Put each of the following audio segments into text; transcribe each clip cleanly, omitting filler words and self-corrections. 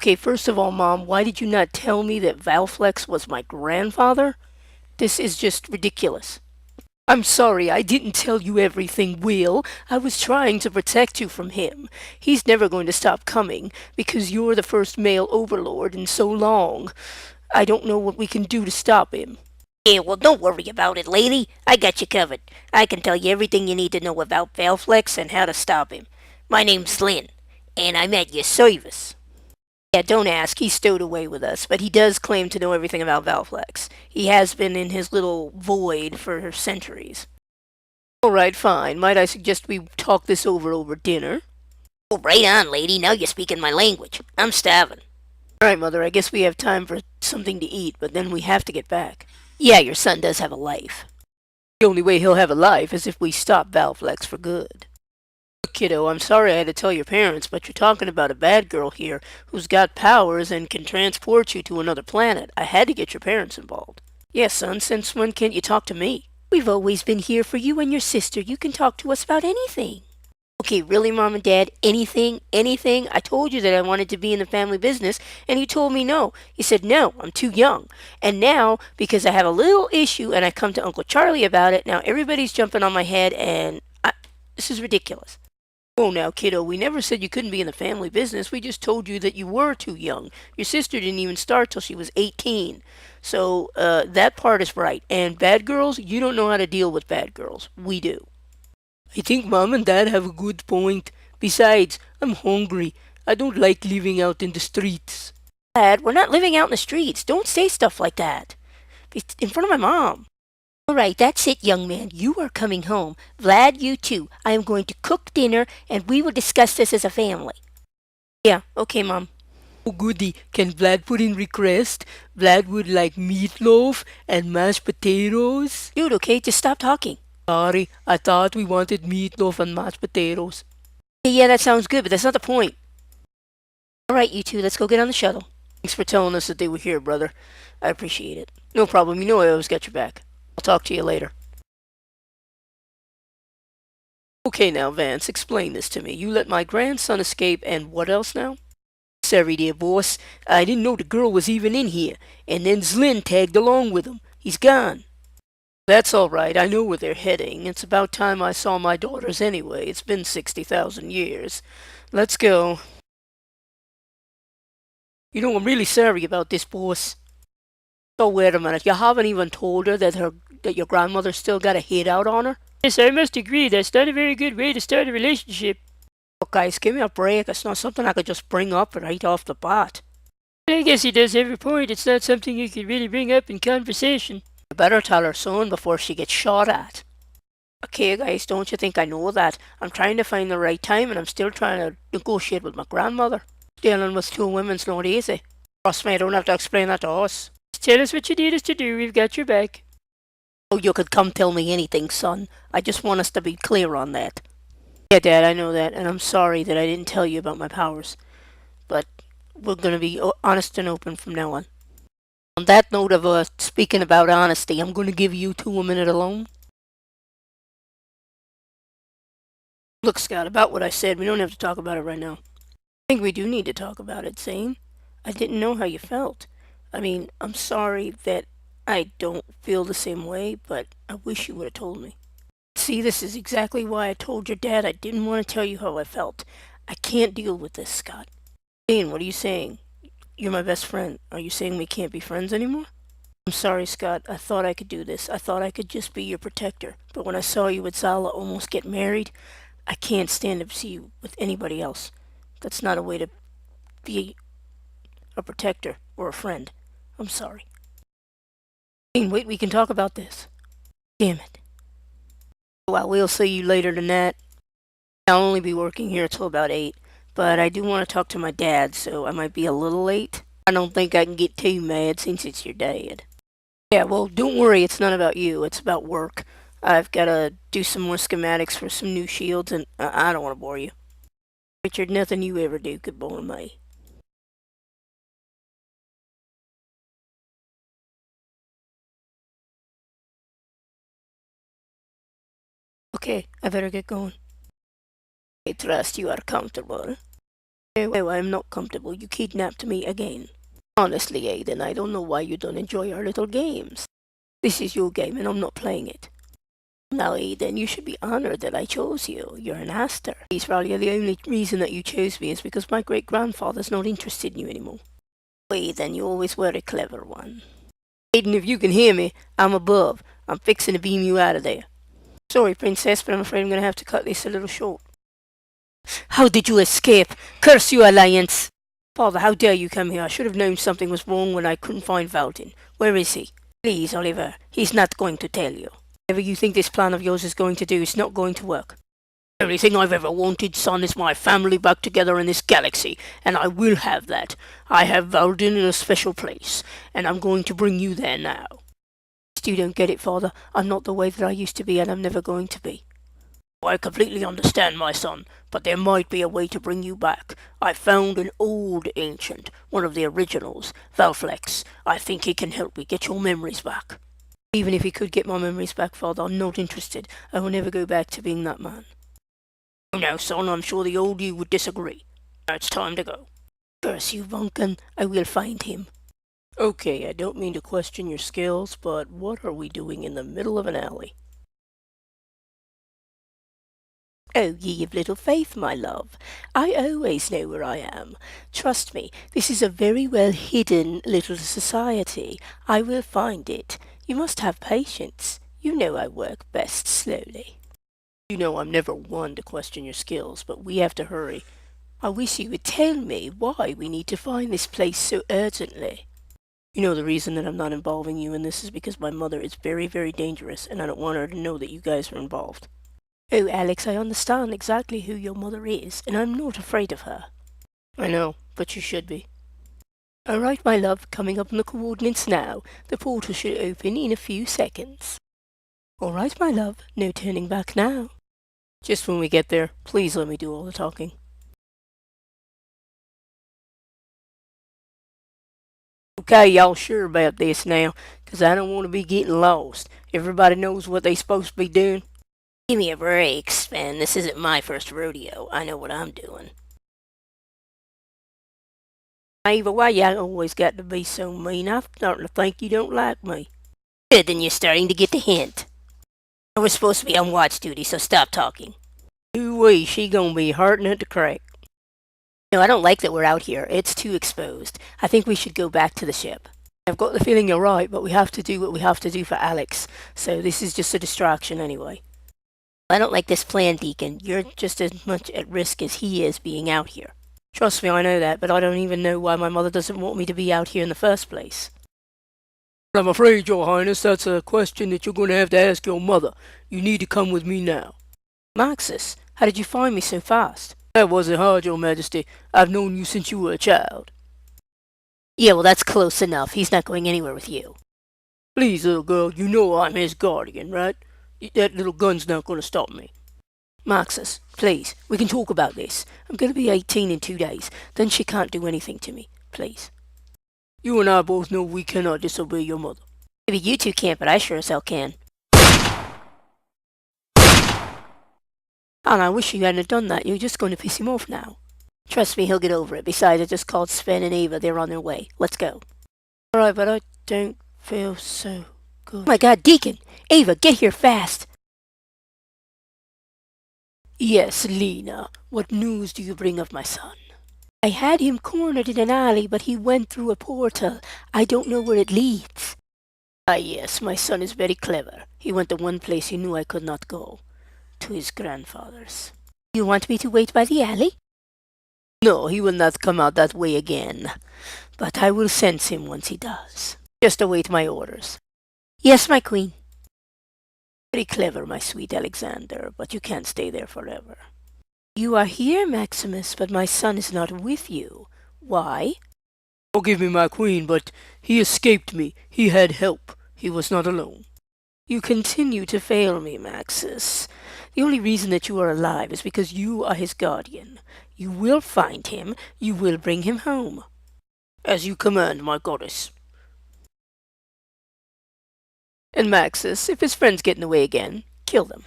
Okay, first of all, Mom, why did you not tell me that Valflex was my grandfather? This is just ridiculous. I'm sorry I didn't tell you everything, Will. I was trying to protect you from him. He's never going to stop coming because you're the first male overlord in so long. I don't know what we can do to stop him. Yeah, well, don't worry about it, lady. I got you covered. I can tell you everything you need to know about Valflex and how to stop him. My name's Lynn, and I'm at your service. Yeah, don't ask. He's stowed away with us, but he does claim to know everything about Valflex. He has been in his little void for centuries. All right, fine. Might I suggest we talk this over dinner? Oh, right on, lady. Now you're speaking my language. I'm starving. All right, Mother, I guess we have time for something to eat, but then we have to get back. Yeah, your son does have a life. The only way he'll have a life is if we stop Valflex for good. Look, kiddo, I'm sorry I had to tell your parents, but you're talking about a bad girl here who's got powers and can transport you to another planet. I had to get your parents involved. Yes, son, since when can't you talk to me? We've always been here for you and your sister. You can talk to us about anything. Okay, really, Mom and Dad? Anything? Anything? I told you that I wanted to be in the family business, and you told me no. You said, no, I'm too young. And now, because I have a little issue and I come to Uncle Charlie about it, now everybody's jumping on my head, and this is ridiculous. Oh, now, kiddo, we never said you couldn't be in the family business. We just told you that you were too young. Your sister didn't even start till she was 18. So, that part is right. And bad girls, you don't know how to deal with bad girls. We do. I think Mom and Dad have a good point. Besides, I'm hungry. I don't like living out in the streets. Dad, we're not living out in the streets. Don't say stuff like that. It's in front of my mom. All right, that's it, young man. You are coming home. Vlad, you too. I am going to cook dinner, and we will discuss this as a family. Yeah, okay, Mom. Oh, goody. Can Vlad put in request? Vlad would like meatloaf and mashed potatoes. Dude, okay, just stop talking. Sorry, I thought we wanted meatloaf and mashed potatoes. Yeah, that sounds good, but that's not the point. All right, you two, let's go get on the shuttle. Thanks for telling us that they were here, brother. I appreciate it. No problem. You know I always got your back. I'll talk to you later. Okay now, Vance, explain this to me. You let my grandson escape and what else now? Sorry dear boss. I didn't know the girl was even in here. And then Zlin tagged along with him. He's gone. That's all right. I know where they're heading. It's about time I saw my daughters anyway. It's been 60,000 years. Let's go. You know, I'm really sorry about this, boss. So wait a minute. You haven't even told her that your grandmother still got a hit out on her? Yes, I must agree. That's not a very good way to start a relationship. Look, guys, give me a break. It's not something I could just bring up right off the bat. I guess he does have a point. It's not something you could really bring up in conversation. You better tell her soon before she gets shot at. Okay, guys, don't you think I know that? I'm trying to find the right time and I'm still trying to negotiate with my grandmother. Dealing with two women's not easy. Trust me, I don't have to explain that to us. Just tell us what you need us to do. We've got your back. Oh, you could come tell me anything, son. I just want us to be clear on that. Yeah, Dad, I know that, and I'm sorry that I didn't tell you about my powers. But we're going to be honest and open from now on. On that note of speaking about honesty, I'm going to give you two a minute alone. Look, Scott, about what I said, we don't have to talk about it right now. I think we do need to talk about it, Zane. I didn't know how you felt. I mean, I'm sorry that I don't feel the same way, but I wish you would have told me. See, this is exactly why I told your dad I didn't want to tell you how I felt. I can't deal with this, Scott. Zane, what are you saying? You're my best friend. Are you saying we can't be friends anymore? I'm sorry, Scott. I thought I could do this. I thought I could just be your protector. But when I saw you with Zala almost get married, I can't stand to see you with anybody else. That's not a way to be a protector or a friend. I'm sorry. Zane, wait, we can talk about this. Damn it. Well, we'll see you later tonight. I'll only be working here till about 8, but I do want to talk to my dad, so I might be a little late. I don't think I can get too mad since it's your dad. Yeah, well, don't worry, it's not about you, it's about work. I've got to do some more schematics for some new shields, and I don't want to bore you. Richard, nothing you ever do could bore me. Okay, I better get going. I trust you are comfortable. No, I'm not comfortable. You kidnapped me again. Honestly, Aiden, I don't know why you don't enjoy our little games. This is your game and I'm not playing it. Now, Aiden, you should be honored that I chose you. You're an Aster. Please, probably the only reason that you chose me is because my great-grandfather's not interested in you anymore. Aiden, you always were a clever one. Aiden, if you can hear me, I'm above. I'm fixing to beam you out of there. Sorry, Princess, but I'm afraid I'm going to have to cut this a little short. How did you escape? Curse you, Alliance! Father, how dare you come here? I should have known something was wrong when I couldn't find Valden. Where is he? Please, Oliver, he's not going to tell you. Whatever you think this plan of yours is going to do, it's not going to work. Everything I've ever wanted, son, is my family back together in this galaxy, and I will have that. I have Valden in a special place, and I'm going to bring you there now. You don't get it, Father. I'm not the way that I used to be, and I'm never going to be. I completely understand, my son, but there might be a way to bring you back. I found an old ancient, one of the originals, Valflex. I think he can help me get your memories back. Even if he could get my memories back, Father, I'm not interested. I will never go back to being that man. Oh, now, son, I'm sure the old you would disagree. Now it's time to go. Curse you, Vulcan. I will find him. Okay, I don't mean to question your skills, but what are we doing in the middle of an alley? Oh, ye of little faith, my love. I always know where I am. Trust me, this is a very well hidden little society. I will find it. You must have patience. You know I work best slowly. You know I'm never one to question your skills, but we have to hurry. I wish you would tell me why we need to find this place so urgently. You know the reason that I'm not involving you in this is because my mother is very, very dangerous, and I don't want her to know that you guys are involved. Oh, Alex, I understand exactly who your mother is, and I'm not afraid of her. I know, but you should be. All right, my love, coming up on the coordinates now. The portal should open in a few seconds. All right, my love, no turning back now. Just when we get there, please let me do all the talking. Okay, y'all sure about this now, 'cause I don't want to be getting lost. Everybody knows what they supposed to be doing. Give me a break, Sven. This isn't my first rodeo. I know what I'm doing. Ava, why you always got to be so mean? I'm starting to think you don't like me. Good, then you're starting to get the hint. We're supposed to be on watch duty, so stop talking. Ooh-wee, she gonna be hurting at the crack. No, I don't like that we're out here. It's too exposed. I think we should go back to the ship. I've got the feeling you're right, but we have to do what we have to do for Alex. So this is just a distraction anyway. I don't like this plan, Deacon. You're just as much at risk as he is being out here. Trust me, I know that, but I don't even know why my mother doesn't want me to be out here in the first place. I'm afraid, Your Highness, that's a question that you're going to have to ask your mother. You need to come with me now. Marxus, how did you find me so fast? That wasn't hard, Your Majesty. I've known you since you were a child. Yeah, well, that's close enough. He's not going anywhere with you. Please, little girl, you know I'm his guardian, right? That little gun's not going to stop me. Marxus, please, we can talk about this. I'm going to be 18 in 2 days. Then she can't do anything to me. Please. You and I both know we cannot disobey your mother. Maybe you two can't, but I sure as hell can. And I wish you hadn't done that. You're just going to piss him off now. Trust me, he'll get over it. Besides, I just called Sven and Ava. They're on their way. Let's go. Alright, but I don't feel so good. Oh my god, Deacon! Ava, get here fast! Yes, Lena. What news do you bring of my son? I had him cornered in an alley, but he went through a portal. I don't know where it leads. Ah, yes, my son is very clever. He went to one place he knew I could not go. To his grandfather's. You want me to wait by the alley? No, he will not come out that way again. But I will sense him once he does. Just await my orders. Yes, my queen. Very clever, my sweet Alexander, but you can't stay there forever. You are here, Maximus, but my son is not with you. Why? Forgive me, my queen, but he escaped me. He had help. He was not alone. You continue to fail me, Maxis. The only reason that you are alive is because you are his guardian. You will find him. You will bring him home. As you command, my goddess. And Maxis, if his friends get in the way again, kill them.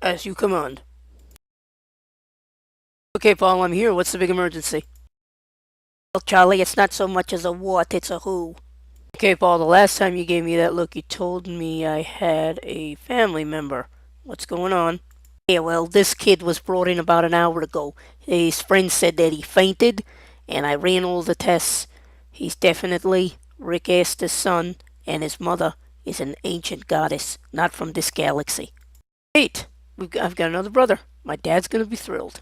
As you command. Okay, Paul, I'm here. What's the big emergency? Well, Charlie, it's not so much as a what, it's a who. Okay, Paul, the last time you gave me that look, you told me I had a family member. What's going on? Yeah, well, this kid was brought in about an hour ago. His friend said that he fainted, and I ran all the tests. He's definitely Rick Astor's son, and his mother is an ancient goddess, not from this galaxy. Great. I've got another brother. My dad's gonna be thrilled.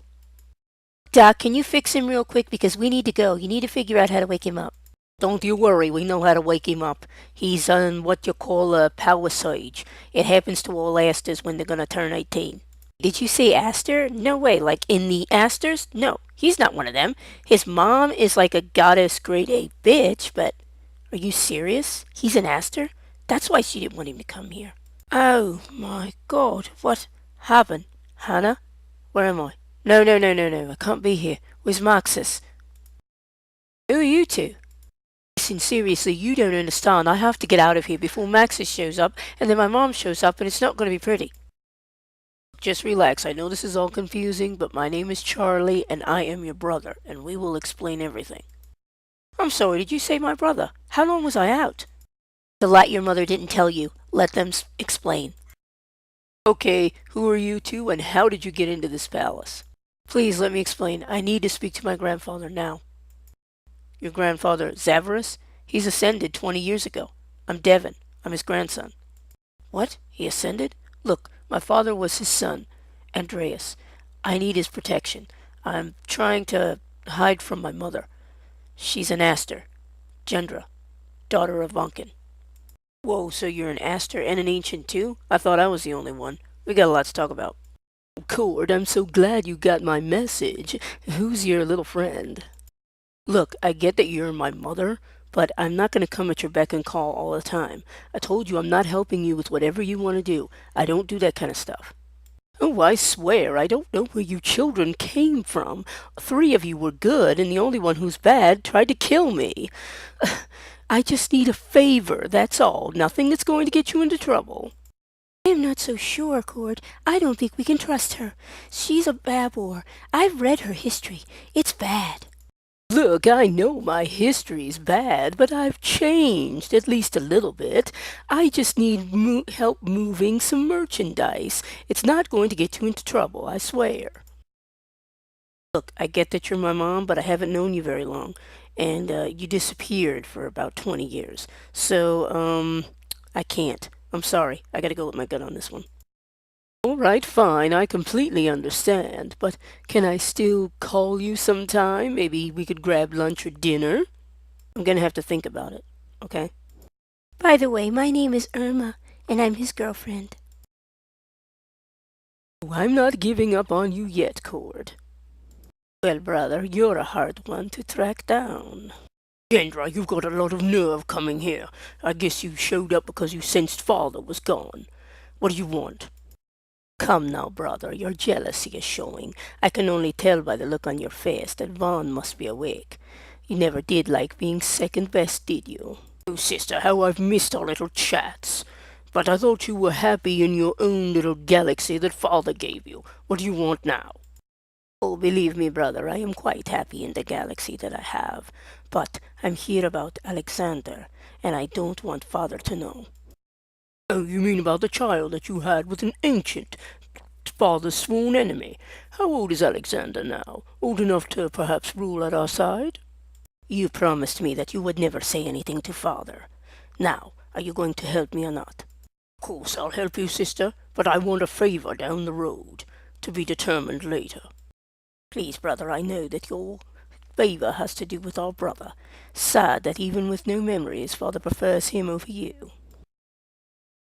Doc, can you fix him real quick because we need to go. You need to figure out how to wake him up. Don't you worry, we know how to wake him up. He's on what you call a power surge. It happens to all Asters when they're gonna turn 18. Did you say Aster? No way, like in the Asters? No, he's not one of them. His mom is like a goddess grade A bitch, but are you serious? He's an Aster? That's why she didn't want him to come here. Oh my god, what happened? Hannah? Where am I? No, I can't be here. Where's Marxus? Who are you two? Listen, seriously, you don't understand. I have to get out of here before Maxis shows up, and then my mom shows up, and it's not going to be pretty. Just relax. I know this is all confusing, but my name is Charlie, and I am your brother, and we will explain everything. I'm sorry, did you say my brother? How long was I out? The lot your mother didn't tell you. Let them explain. Okay, who are you two, and how did you get into this palace? Please let me explain. I need to speak to my grandfather now. Your grandfather, Zavarus? He's ascended 20 years ago. I'm Devin. I'm his grandson. What? He ascended? Look, my father was his son, Andreas. I need his protection. I'm trying to hide from my mother. She's an Aster, Gendra, daughter of Vunkin. Whoa, so you're an Aster and an Ancient too? I thought I was the only one. We got a lot to talk about. Cord, I'm so glad you got my message. Who's your little friend? Look, I get that you're my mother, but I'm not going to come at your beck and call all the time. I told you I'm not helping you with whatever you want to do. I don't do that kind of stuff. Oh, I swear, I don't know where you children came from. 3 of you were good, and the only one who's bad tried to kill me. I just need a favor, that's all. Nothing that's going to get you into trouble. I am not so sure, Cord. I don't think we can trust her. She's a babor. I've read her history. It's bad. Look, I know my history's bad, but I've changed, at least a little bit. I just need help moving some merchandise. It's not going to get you into trouble, I swear. Look, I get that you're my mom, but I haven't known you very long, and you disappeared for about 20 years. So, I can't. I'm sorry. I gotta go with my gut on this one. All right, fine, I completely understand, but can I still call you sometime? Maybe we could grab lunch or dinner? I'm gonna have to think about it, okay? By the way, my name is Irma, and I'm his girlfriend. Oh, I'm not giving up on you yet, Cord. Well, brother, you're a hard one to track down. Gendra, you've got a lot of nerve coming here. I guess you showed up because you sensed father was gone. What do you want? Come now, brother, your jealousy is showing. I can only tell by the look on your face that Vaughn must be awake. You never did like being second best, did you? Oh, sister, how I've missed our little chats. But I thought you were happy in your own little galaxy that father gave you. What do you want now? Oh, believe me, brother, I am quite happy in the galaxy that I have. But I'm here about Alexander, and I don't want father to know. Oh, you mean about the child that you had with an ancient, father's sworn enemy? How old is Alexander now? Old enough to perhaps rule at our side? You promised me that you would never say anything to father. Now, are you going to help me or not? Of course I'll help you, sister, but I want a favor down the road, to be determined later. Please, brother, I know that your favor has to do with our brother. Sad that even with no memories, father prefers him over you.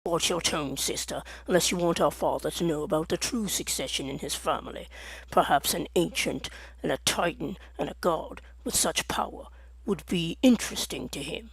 Watch your tone, sister, unless you want our father to know about the true succession in his family. Perhaps an ancient, and a titan, and a god with such power would be interesting to him.